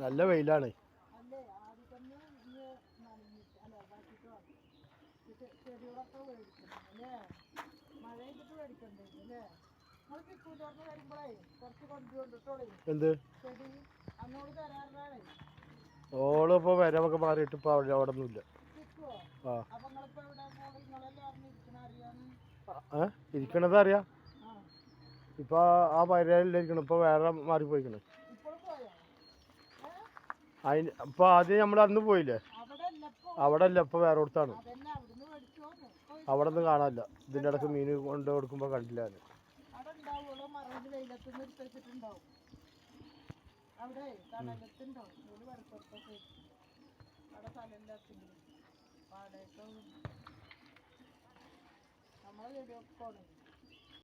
നല്ല വെയിലാണ്. ചെടികളൊക്കെ മേടിക്കണം അല്ലേ? മഴ ചെയ്തിട്ട് മേടിക്കണ്ടേ അല്ലേ? നമ്മൾ കിട്ടൂലോർന്ന് വരുമ്പോഴേ കുറച്ച് കൊണ്ടുകൊണ്ടിട്ടോളേ എന്ത് ചെടി അന്നോട് തരാറുണ്ടാണേ. ഓളിപ്പോ വരവൊക്കെ മാറിയിട്ട് ഇപ്പൊ അവിടെ ഒന്നുമില്ല. ആ അപ്പൊ നിങ്ങളിപ്പോ എവിടെ നിങ്ങളെല്ലാം അറിഞ്ഞിരിക്കണ അറിയാന്ന് ഇരിക്കണത് അറിയാം. ഇപ്പൊ ആ പരിപാടിയിലിരിക്കണം. ഇപ്പൊ വേറെ മാറിപ്പോയിക്കണ്. അതിന് ഇപ്പൊ ആദ്യം നമ്മൾ അന്ന് പോയില്ലേ, അവിടെ അല്ല ഇപ്പൊ വേറെ അടുത്താണ്. അവിടെ ഒന്നും കാണാനില്ല. ഇതിന്റെ ഇടക്ക് മീൻ കൊണ്ട് കൊടുക്കുമ്പോ കണ്ടില്ല. നമ്മളെ